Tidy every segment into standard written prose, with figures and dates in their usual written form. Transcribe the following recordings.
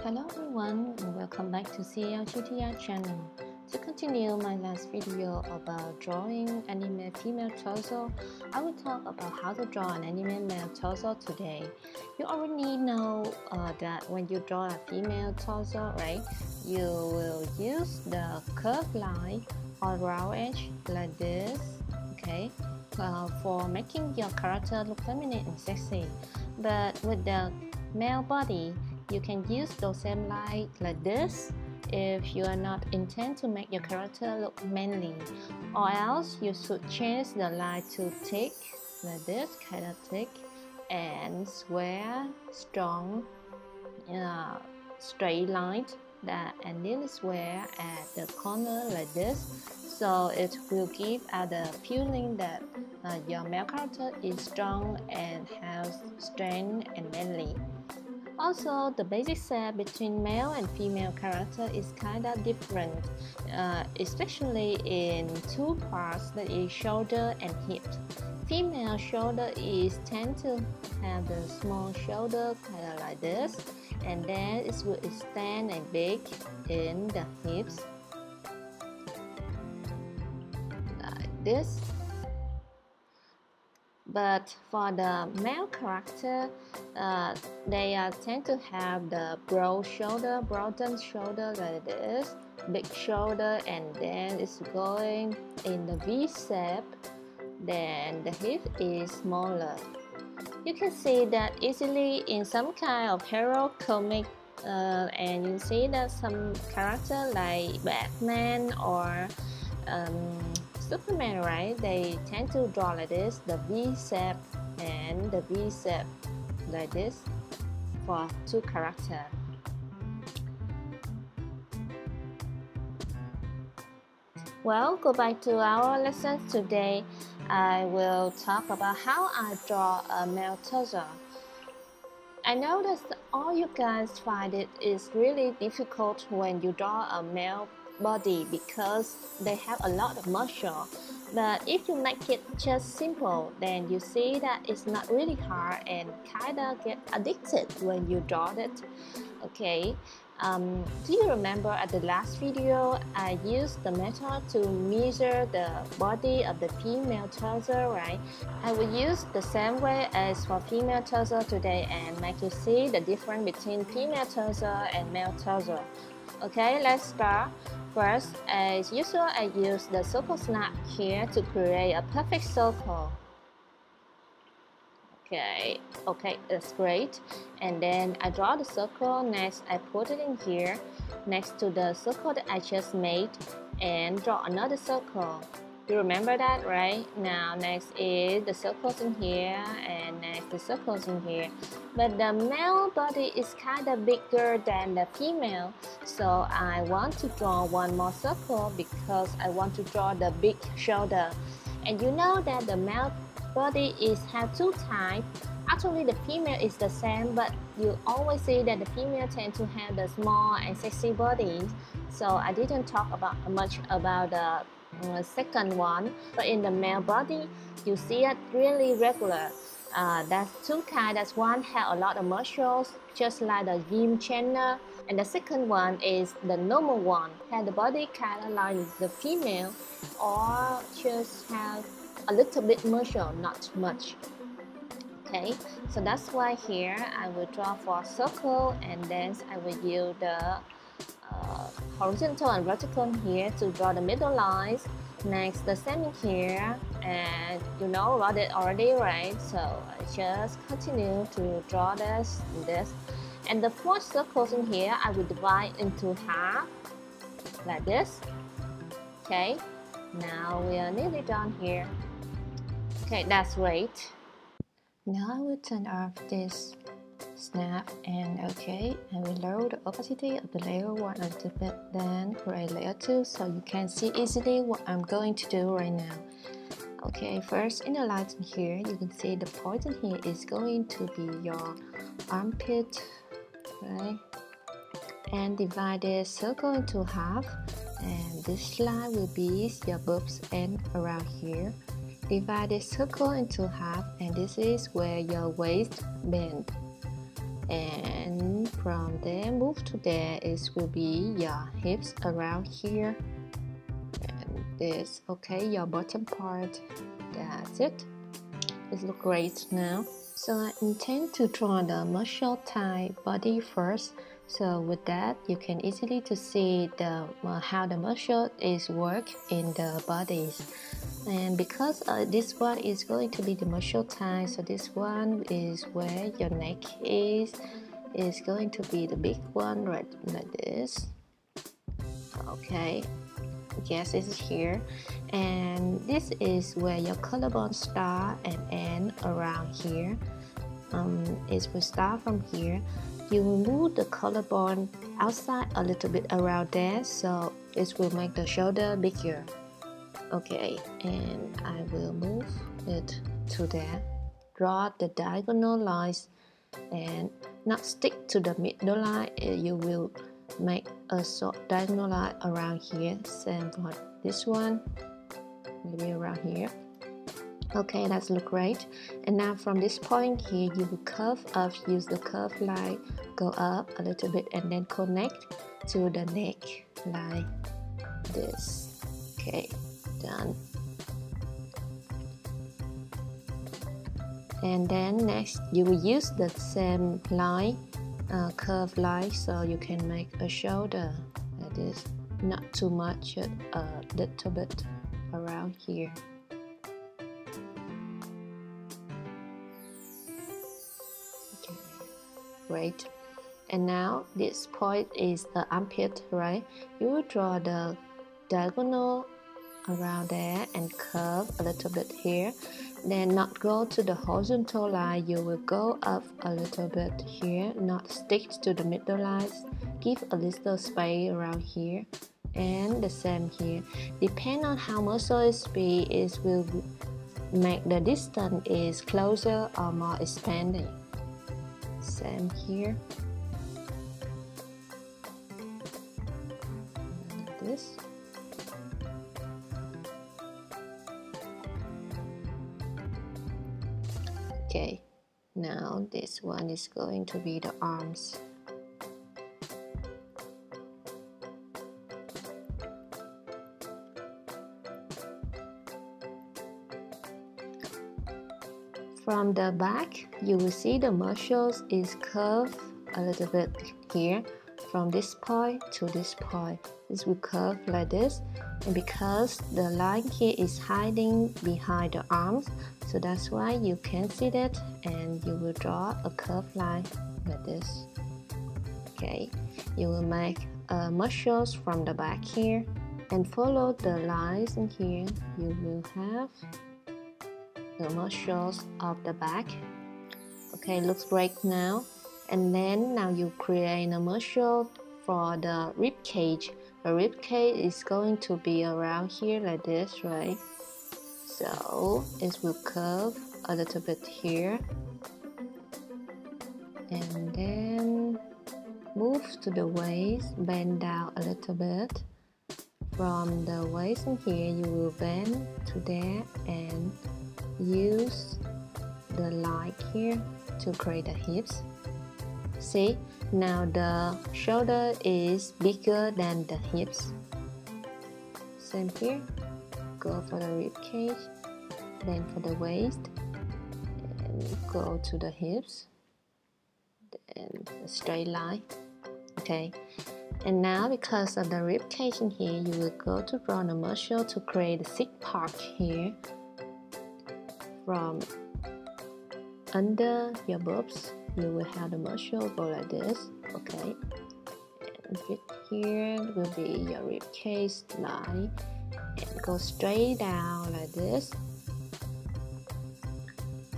Hello everyone and welcome back to CLGTart channel. To continue my last video about drawing anime female torso, I will talk about how to draw an anime male torso today. You already know that when you draw a female torso, right, you will use the curved line or round edge like this, okay, for making your character look feminine and sexy. But with the male body, you can use those same line like this if you are not intend to make your character look manly, or else you should change the line to thick like this, kind of thick and square, strong, straight line and then square at the corner like this, so it will give out the feeling that your male character is strong and has strength and manly. Also, the basic shape between male and female character is kind of different, especially in two parts, that is shoulder and hip. Female shoulder is tend to have the small shoulder kind of like this, and then it will extend and big in the hips like this. But for the male character, they tend to have the broadened shoulder like this, big shoulder, and then it's going in the V shape. Then the hip is smaller. You can see that easily in some kind of hero comic, and you see that some character like Batman or Superman, right? They tend to draw like this, the V shape and the V shape like this for two characters. Well, go back to our lesson today. I will talk about how I draw a male torso. I know that all you guys find it is really difficult when you draw a male body because they have a lot of muscle, but if you make it just simple, then you see that it's not really hard and kinda get addicted when you draw it. Okay, do you remember at the last video I used the method to measure the body of the female torso, right? I will use the same way as for female torso today and make you see the difference between female torso and male torso. Okay, let's start. First, as usual, I use the circle snap here to create a perfect circle. Okay, that's great. And then I draw the circle. Next, I put it in here next to the circle that I just made and draw another circle. You remember that, right? Now, next is the circles in here, and next the circles in here. But the male body is kind of bigger than the female, so I want to draw one more circle because I want to draw the big shoulder. And you know that the male body have two types. Actually, the female is the same, but you always see that the female tend to have the small and sexy body. So I didn't talk much about the second one, but in the male body you see it really regular. That's two kinds. That's one has a lot of muscles, just like the gym trainer, and the second one is the normal one, has the body kind of like the female, or just have a little bit muscle, not much. Okay, so that's why here I will draw for a circle, and then I will use the horizontal and vertical here to draw the middle lines. Next, the same in here, and you know about it already, right? So I just continue to draw this and this. And the four circles in here, I will divide into half like this. Okay, now we are nearly done here. Okay, that's great. Now I will turn off this snap, and okay, I will lower the opacity of the layer 1 a little bit, then create layer 2 so you can see easily what I'm going to do right now. Okay, first in the lines in here, you can see the point in here is going to be your armpit, right? And divide this circle into half, and this line will be your boobs and around here. Divide this circle into half, and this is where your waist bends. and from there move to there. It will be your hips around here, and this, okay, your bottom part. That's it. It looks great now. So I intend to draw the muscle tie body first. So with that, you can easily to see the how the muscle is work in the bodies. And because this one is going to be the muscle tie, so this one is where your neck is going to be the big one, right, like this. Okay, yes, this is here, and this is where your collarbone start and end around here. It will start from here. You will move the collarbone outside a little bit around there, so it will make the shoulder bigger. Okay, and I will move it to there. Draw the diagonal lines and not stick to the middle line. You will make a short diagonal line around here. Same for this one, maybe around here. Okay, that's look great. And now from this point here, you will curve up. Use the curve line, go up a little bit, and then connect to the neck like this. Okay, done. And then next, you will use the same line, curve line, so you can make a shoulder like this. Not too much, a little bit around here. Okay, great. And now this point is the armpit, right? You will draw the diagonal around there and curve a little bit here. Then not go to the horizontal line, you will go up a little bit here, not stick to the middle lines. Give a little space around here, and the same here. Depend on how muscle is big, it will make the distance is closer or more expanding. Same here. Like this. Okay, now this one is going to be the arms. From the back, you will see the muscles is curved a little bit here. From this point to this point, this will curve like this. And because the line here is hiding behind the arms, so that's why you can see that, and you will draw a curved line like this. Okay, you will make muscles from the back here and follow the lines in here. You will have the muscles of the back. Okay, looks great now. And then now you create a muscle for the rib cage. The rib cage is going to be around here like this, right? So it will curve a little bit here, and then move to the waist, bend down a little bit. From the waist in here, you will bend to there and use the line here to create the hips. See, now the shoulder is bigger than the hips. Same here. Go for the rib cage, then for the waist, and go to the hips, then a straight line. Okay, and now because of the rib cage in here, you will go to draw the muscle to create a thick part here. From under your boobs, you will have the muscle go like this. Okay, and fit here will be your rib cage line, and go straight down like this.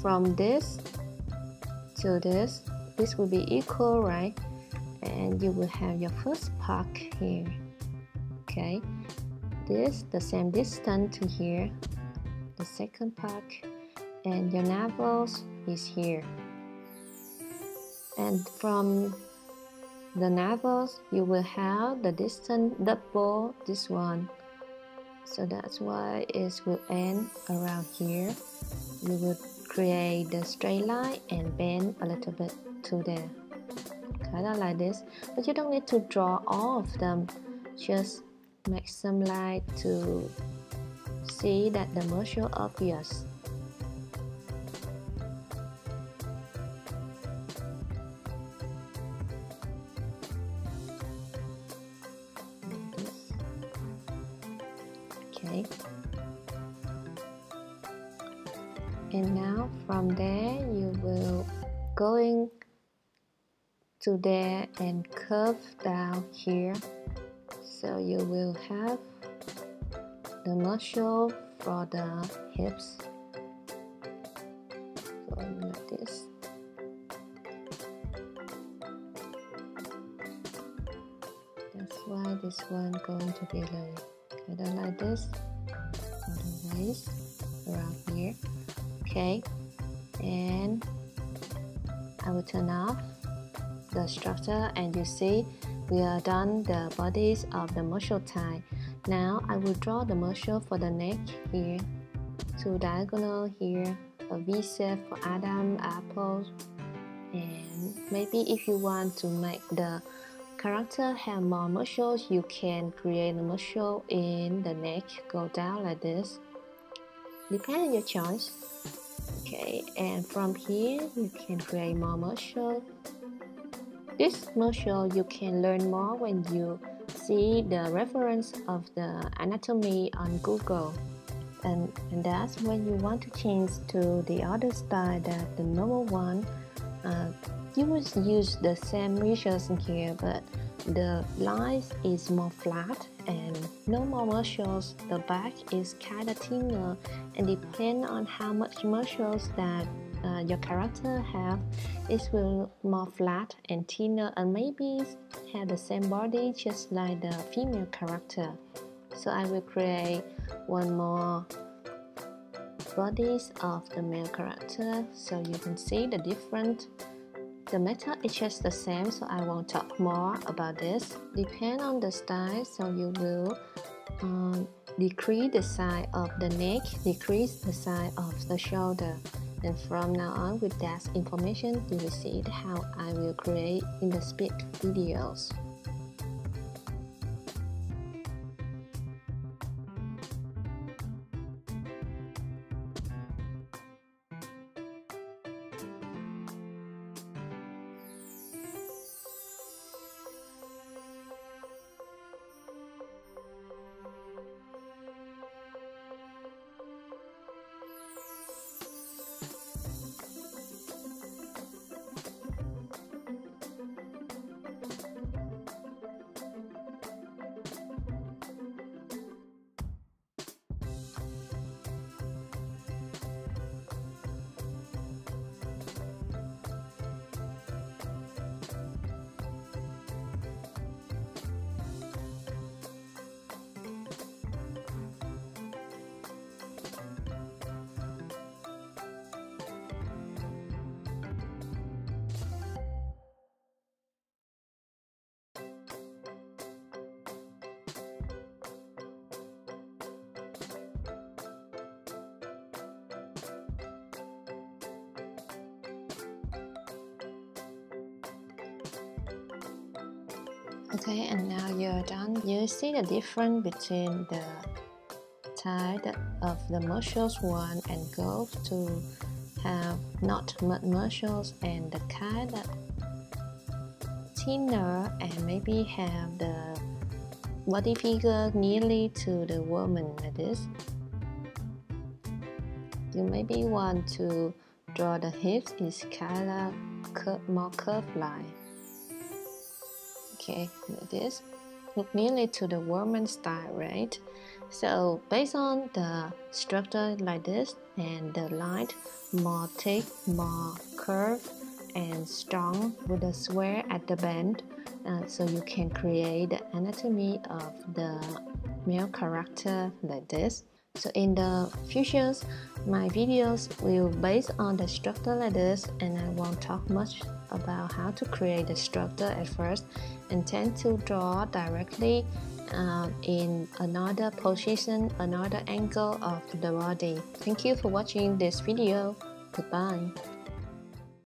From this to this will be equal, right? And you will have your first part here. Okay, this the same distance to here, the second part, and your navel is here. And from the navel, you will have the distance double this one. So that's why it will end around here. You will create the straight line and bend a little bit to there. kind of like this, but you don't need to draw all of them. Just make some light to see that the muscle obvious. Okay, and now from there you will going to there and curve down here, so you will have the muscle for the hips going like this. That's why this one going to be like kind of like this for the waist around here. Okay, and I will turn off the structure, and you see we are done the bodies of the muscle tie. Now I will draw the muscle for the neck here, 2 diagonal here, a V shape for Adam, apple, and maybe if you want to make the character have more muscles, you can create a muscle in the neck, go down like this, depend on your choice. Okay, and from here you can create more muscle. This muscle you can learn more when you see the reference of the anatomy on Google, and that's when you want to change to the other style that the normal one. You will use the same measures in here, but the lines is more flat and no more muscles. The back is kind of thinner, and depend on how much muscles that your character have, it will more flat and thinner, and maybe have the same body just like the female character. So I will create one more bodies of the male character, so you can see the difference. The method is just the same, so I won't talk more about this. Depend on the style, so you will decrease the size of the neck, decrease the size of the shoulder. And from now on, with that information, you will see how I will create in the speed videos. Okay, and now you're done. You see the difference between the type of the muscles one and go to have not much muscles, and the kind of thinner and maybe have the body figure nearly to the woman like this. You maybe want to draw the hips is kind of more curved line. Okay, like this. Look nearly to the woman style, right? So based on the structure like this and the line more thick, more curved and strong with a square at the bend, so you can create the anatomy of the male character like this. So in the futures, my videos will based on the structure like this, and I won't talk much about how to create the structure at first, and tend to draw directly in another position, another angle of the body. Thank you for watching this video. Goodbye.